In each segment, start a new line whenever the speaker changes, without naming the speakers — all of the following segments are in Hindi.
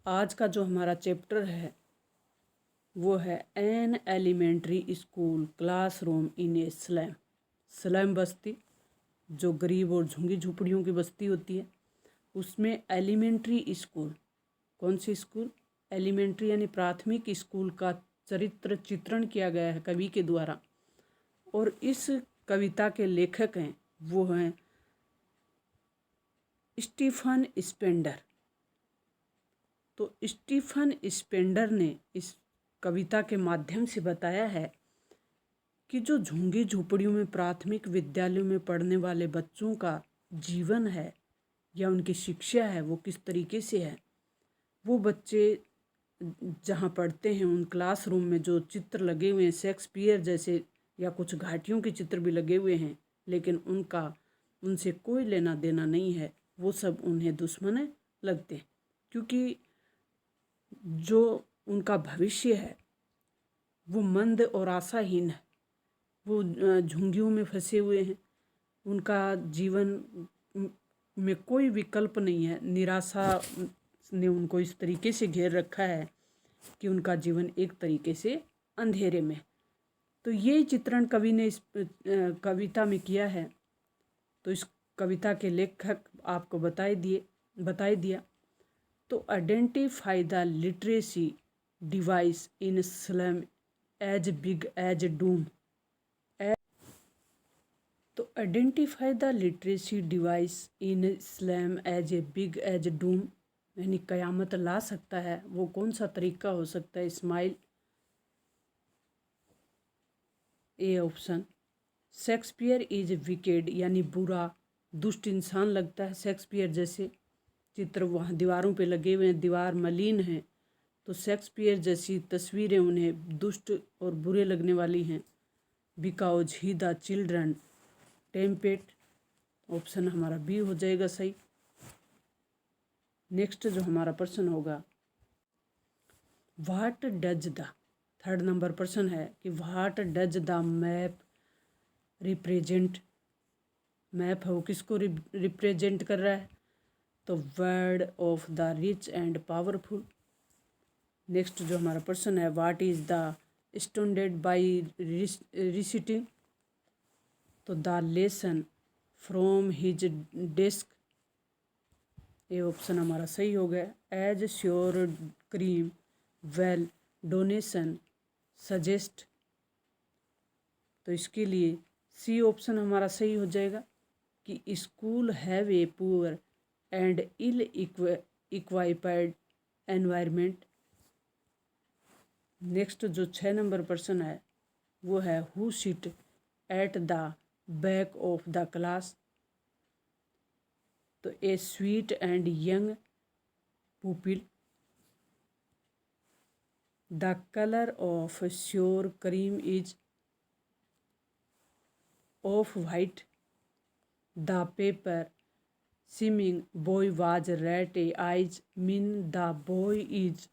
आज का जो हमारा चैप्टर है वो है an elementary school classroom in a slum. Slum बस्ती जो गरीब और झुंगी झुपड़ियों की बस्ती होती है, उसमें एलिमेंट्री स्कूल, कौन सी स्कूल, एलिमेंट्री यानी प्राथमिक स्कूल का चरित्र चित्रण किया गया है कवि के द्वारा। और इस कविता के लेखक हैं वो हैं स्टीफन स्पेंडर। तो स्टीफन स्पेंडर ने इस कविता के माध्यम से बताया है कि जो झुंगी झोपड़ियों में प्राथमिक विद्यालयों में पढ़ने वाले बच्चों का जीवन है या उनकी शिक्षा है वो किस तरीके से है। वो बच्चे जहाँ पढ़ते हैं उन क्लासरूम में जो चित्र लगे हुए हैं शेक्सपियर जैसे या कुछ घाटियों के चित्र भी लगे हुए हैं, लेकिन उनसे कोई लेना देना नहीं है, वो सब उन्हें दुश्मन लगते हैं क्योंकि जो उनका भविष्य है वो मंद और आशाहीन है। वो झुंगियों में फंसे हुए हैं, उनका जीवन में कोई विकल्प नहीं है। निराशा ने उनको इस तरीके से घेर रखा है कि उनका जीवन एक तरीके से अंधेरे में। तो ये चित्रण कवि ने इस कविता में किया है। तो इस कविता के लेखक आपको बता दिया। तो identify the literacy device in slum as big as doom. तो identify the literacy device in slum as a big as doom, यानी कयामत ला सकता है वो कौन सा तरीका हो सकता है। Smile, A option. Shakespeare is wicked, यानी बुरा दुष्ट इंसान लगता है शेक्सपियर जैसे चित्र वहाँ दीवारों पे लगे हुए हैं, दीवार मलिन है तो शेक्सपियर जैसी तस्वीरें उन्हें दुष्ट और बुरे लगने वाली हैं। Because he the children tempt, option हमारा बी हो जाएगा सही। नेक्स्ट जो हमारा प्रश्न होगा, what does the, third number प्रश्न है कि what does the map represent. Map है वो किसको रिप्रेजेंट कर रहा है, तो world of the rich and powerful. Next जो हमारा प्रश्न है, what is the student by reciting, तो the lesson from his desk, ये ऑप्शन हमारा सही हो गया। As sour cream wall donation suggest, तो इसके लिए सी ऑप्शन हमारा सही हो जाएगा कि school have a poor and ill equipped environment. Next जो 6 नंबर प्रश्न है वो है who sit at the back of the class, तो a sweet and young pupil. The colour of sour cream is off white. The paper seeming boy was red a eyes mean the boy is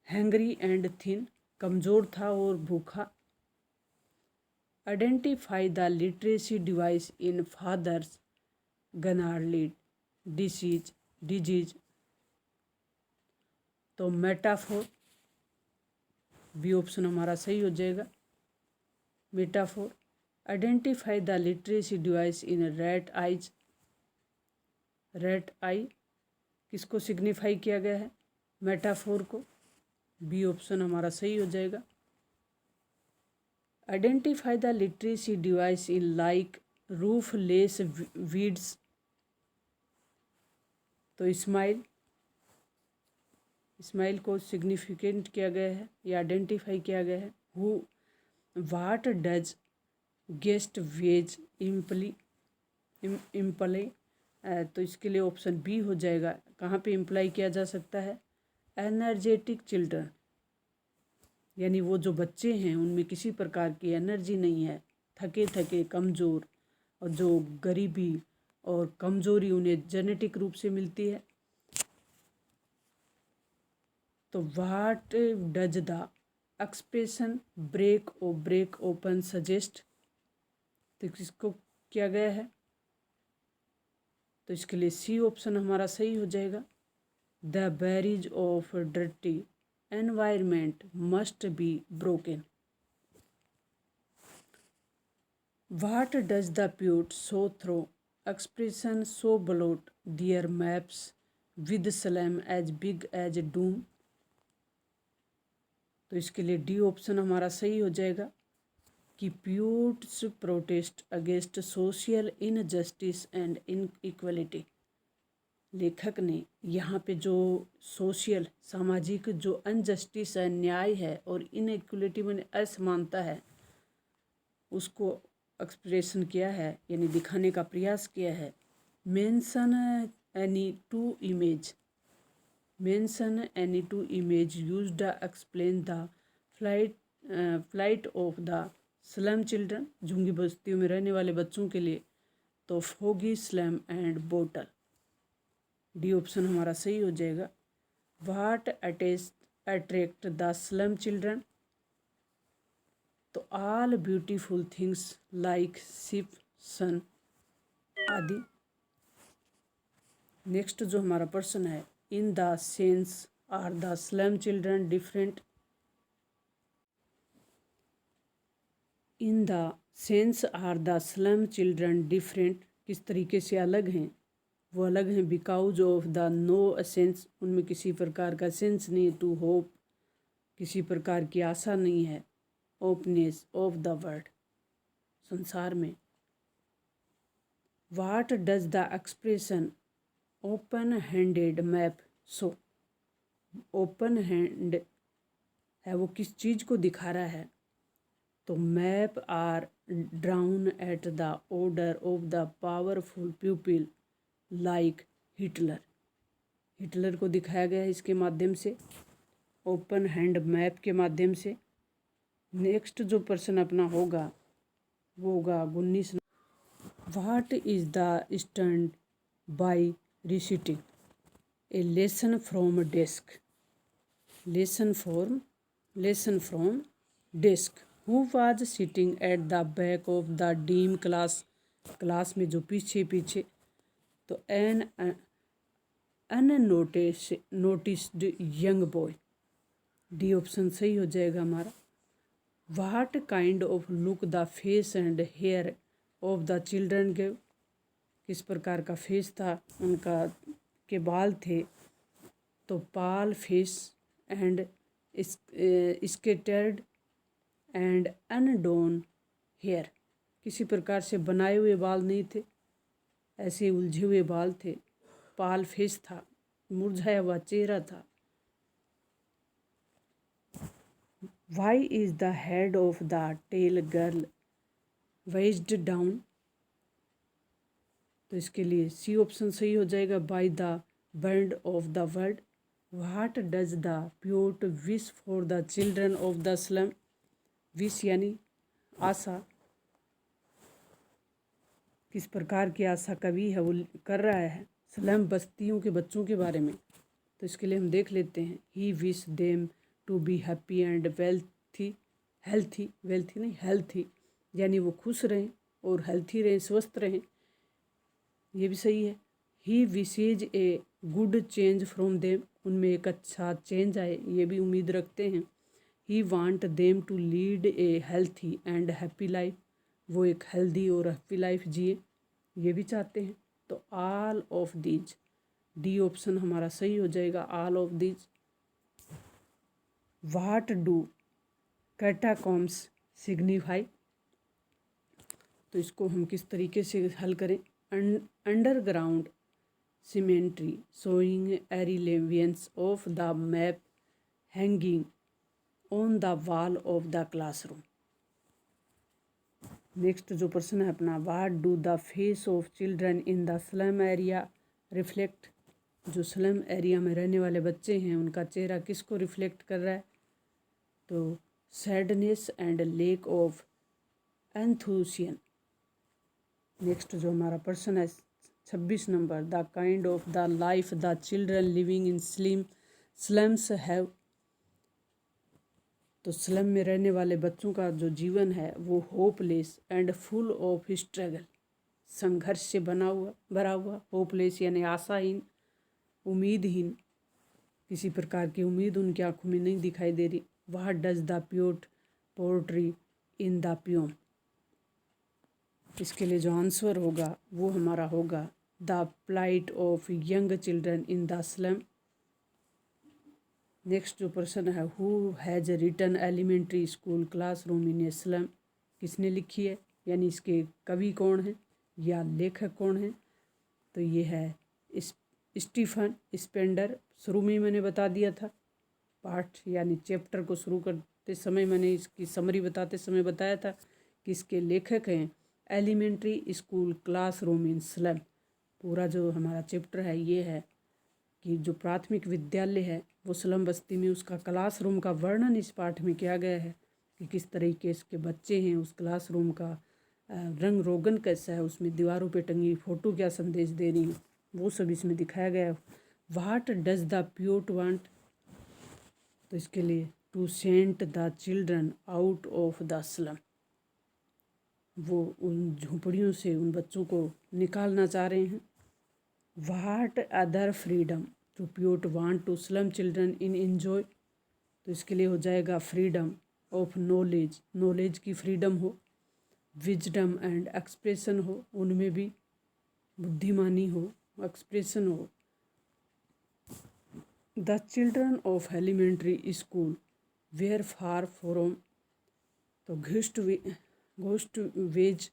hungry and thin, कमज़ोर था और भूखा। Identify the literacy device in father's gnarled disease, तो मेटाफोर, बी ऑप्शन हमारा सही हो जाएगा metaphor. Identify the literacy device in rate eyes, rate I किसको सिग्निफाई किया गया है, मेटाफोर को, बी ऑप्शन हमारा सही हो जाएगा। Identify the literacy device in like rootless weeds, तो स्माइल को सिग्निफिकेंट किया गया है या आइडेंटिफाई किया गया है। Who what does gusty waves imply, तो इसके लिए ऑप्शन बी हो जाएगा। कहाँ पे इम्प्लाई किया जा सकता है, एनर्जेटिक चिल्ड्रन, यानी वो जो बच्चे हैं उनमें किसी प्रकार की एनर्जी नहीं है, थके थके कमज़ोर, और जो गरीबी और कमज़ोरी उन्हें जेनेटिक रूप से मिलती है। तो what does the expression break open suggest, तो किसको किया गया है, तो इसके लिए सी ऑप्शन हमारा सही हो जाएगा। The barriers of dirty environment must be broken. What does the poet show through expression so blot their maps with slum as big as doom? तो इसके लिए डी ऑप्शन हमारा सही हो जाएगा कि poets protest against social injustice and inequality. लेखक ने यहाँ पे जो सोशल सामाजिक जो अनजस्टिस है, न्याय है, और इनइक्वलिटी में असमानता है, उसको एक्सप्रेशन किया है, यानी दिखाने का प्रयास किया है। Mention any two image used explain the flight of the slum children. झुंगी बस्तियों में रहने वाले बच्चों के लिए तो foggy, slum and bottle. D option हमारा सही हो जाएगा। What attract the slum children, तो all beautiful things like ship, sun आदि। नेक्स्ट जो हमारा प्रश्न है, in the sense are the slum children different. In the sense are the slum children different, किस तरीके से अलग हैं? वो अलग हैं because of the no sense, उनमें किसी प्रकार का सेंस नहीं, टू होप, किसी प्रकार की आशा नहीं है, ओपनेस ऑफ द वर्ल्ड, संसार में। What does the expression open handed map show, open hand है वो किस चीज़ को दिखा रहा है? तो map are drawn at the order of the powerful people like Hitler. Hitler को दिखाया गया है इसके माध्यम से, ओपन हैंड मैप के माध्यम से। नेक्स्ट जो प्रश्न अपना होगा वो होगा 19। What is the stand by reciting a lesson from desk, lesson from desk. Who was sitting at the back of the dim class, class में जो पीछे पीछे, तो an unnoticed young boy. D option सही हो जाएगा हमारा। What kind of look the face and hair of the children give, किस प्रकार का फेस था उनका, के बाल थे? तो pale face and scattered and undone hair, किसी प्रकार से बनाए हुए बाल नहीं थे, ऐसे उलझे हुए बाल थे। पाल फेस था, मुरझाया हुआ चेहरा था। Why is the head of the tall girl weighed down, तो इसके लिए सी ऑप्शन सही हो जाएगा, by the bend of the world. What does the poet wish for the children of the slum, wish यानी आशा, किस प्रकार की आशा कवि है वो कर रहा है स्लम बस्तियों के बच्चों के बारे में? तो इसके लिए हम देख लेते हैं। He wish them to be happy and healthy, यानी वो खुश रहें और हेल्थी रहें, स्वस्थ रहें, ये भी सही है। ही wishes a good change from them, उनमें एक अच्छा चेंज आए, ये भी उम्मीद रखते हैं। He want them to lead a healthy and happy life, वो एक हेल्दी और हैप्पी लाइफ जिए, ये भी चाहते हैं। तो all of these, D option हमारा सही हो जाएगा, all of these. What do catacombs signify, तो इसको हम किस तरीके से हल करें? Underground cemetery showing irrelevance of the map hanging on the wall of the classroom. Next जो प्रश्न है अपना, what do the face of children in the slum area reflect, जो स्लम एरिया में रहने वाले बच्चे हैं उनका चेहरा किसको रिफ्लेक्ट कर रहा है? तो sadness and lack of enthusiasm. Next जो हमारा प्रश्न है 26 number, the kind of the life the children living in slums have, तो स्लम में रहने वाले बच्चों का जो जीवन है वो hopeless and full of struggle, संघर्ष से भरा हुआ, होपलेस यानी आशाहीन, उम्मीदहीन, किसी प्रकार की उम्मीद उनकी आंखों में नहीं दिखाई दे रही। What does the poetry in the poem. इसके लिए जो आंसर होगा वो हमारा होगा the plight of young children in the slum. नेक्स्ट जो प्रश्न है, who has written elementary school classroom in a slum. किसने लिखी है, यानी इसके कवि कौन है या लेखक कौन है, तो ये है स्टीफन स्पेंडर। शुरू में ही मैंने बता दिया था, पाठ यानी चैप्टर को शुरू करते समय मैंने इसकी समरी बताते समय बताया था कि इसके लेखक हैं elementary school classroom in slum. पूरा जो हमारा चैप्टर है ये है कि जो प्राथमिक विद्यालय है वो स्लम बस्ती में, उसका क्लासरूम का वर्णन इस पाठ में किया गया है कि किस तरीके इसके बच्चे हैं, उस क्लासरूम का रंग रोगन कैसा है, उसमें दीवारों पे टंगी फ़ोटो क्या संदेश दे रही हैं, वो सब इसमें दिखाया गया है। What does the poet want, तो इसके लिए to sent the children out of the slum. वो उन झोपड़ियों से उन बच्चों को निकालना चाह रहे हैं। What other freedom to poet want to slum children in enjoy, तो इसके लिए हो जाएगा फ्रीडम ऑफ नॉलेज, नॉलेज की फ्रीडम हो, विजडम एंड एक्सप्रेशन हो, उनमें भी बुद्धिमानी हो, एक्सप्रेशन हो। The children of elementary school were far from, तो घोस्ट वेज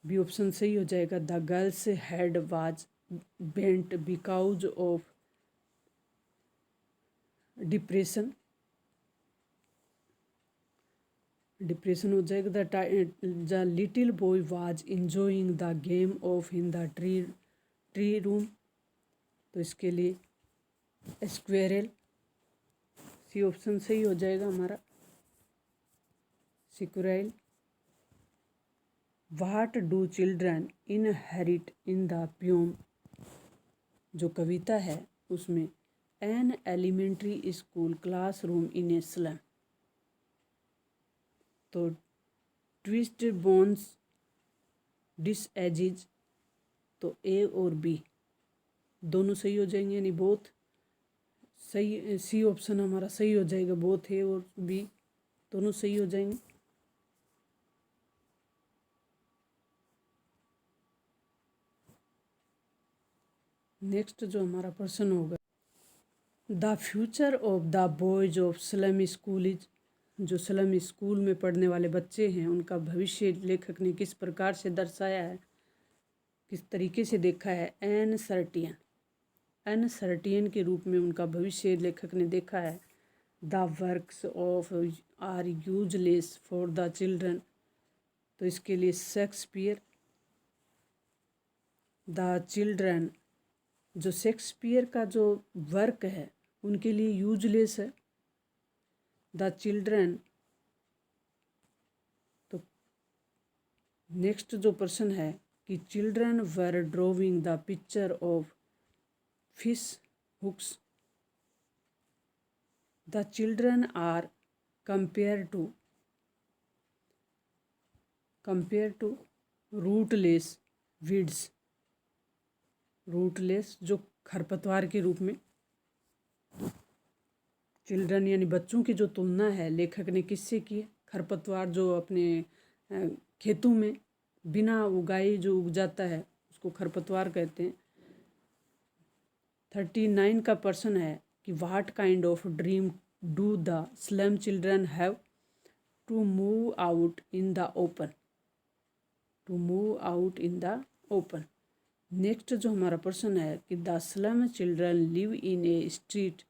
भी ऑप्शन सही हो जाएगा। The girl's head was bent because of depression, depression हो जाएगा। The little boy was enjoying the game of in the tree room, तो इसके लिए स्क्वेरल, सी ऑप्शन सही हो जाएगा हमारा, सिक्वेरल। What do children inherit in the poem, जो कविता है उसमें an elementary school classroom in a slum, तो ट्विस्ट बोन्स डिसएजिज, तो ए और बी दोनों सही हो जाएंगे, यानी बोथ सही, सी ऑप्शन हमारा सही हो जाएगा, बोथ ए और बी दोनों सही हो जाएंगे। नेक्स्ट जो हमारा प्रश्न होगा, the future of the boys of slum school is, जो स्लम स्कूल में पढ़ने वाले बच्चे हैं उनका भविष्य लेखक ने किस प्रकार से दर्शाया है, किस तरीके से देखा है। अनसर्टियन के रूप में उनका भविष्य लेखक ने देखा है। The works of are useless for the children, तो इसके लिए शेक्सपियर। द चिल्ड्रन, जो शेक्सपियर का जो वर्क है उनके लिए यूजलेस है। द चिल्ड्रन, तो नेक्स्ट जो प्रश्न है कि children were drawing the picture of fish hooks, the children are compare to rootless weeds, rootless जो खरपतवार के रूप में। चिल्ड्रन यानी बच्चों की जो तुलना है लेखक ने किससे की है, खरपतवार जो अपने खेतों में बिना उगाए जो उग जाता है उसको खरपतवार कहते हैं। 39 का प्रश्न है कि what kind of dream do the slum children have to move out in the open, to move out in the open. Next जो हमारा प्रश्न है कि the slum children live in a street,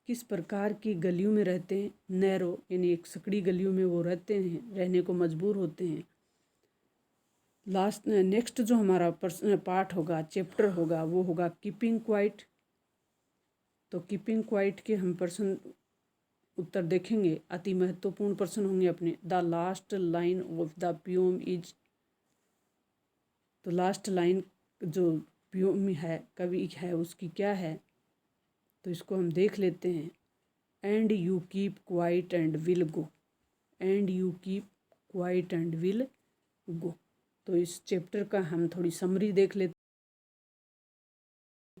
किस प्रकार की गलियों में रहते हैं, नैरो यानी एक सकड़ी गलियों में वो रहते हैं, रहने को मजबूर होते हैं। नेक्स्ट जो हमारा पार्ट होगा, चैप्टर होगा, वो होगा कीपिंग क्वाइट। तो कीपिंग क्वाइट के हम प्रश्न उत्तर देखेंगे, अति महत्वपूर्ण प्रश्न होंगे अपने। The last line of the poem is, तो लास्ट लाइन जो पोएम है, कवि है, उसकी क्या है, तो इसको हम देख लेते हैं। And you keep quiet and will go, and you keep quiet and will go. तो इस चैप्टर का हम थोड़ी समरी देख लेते हैं।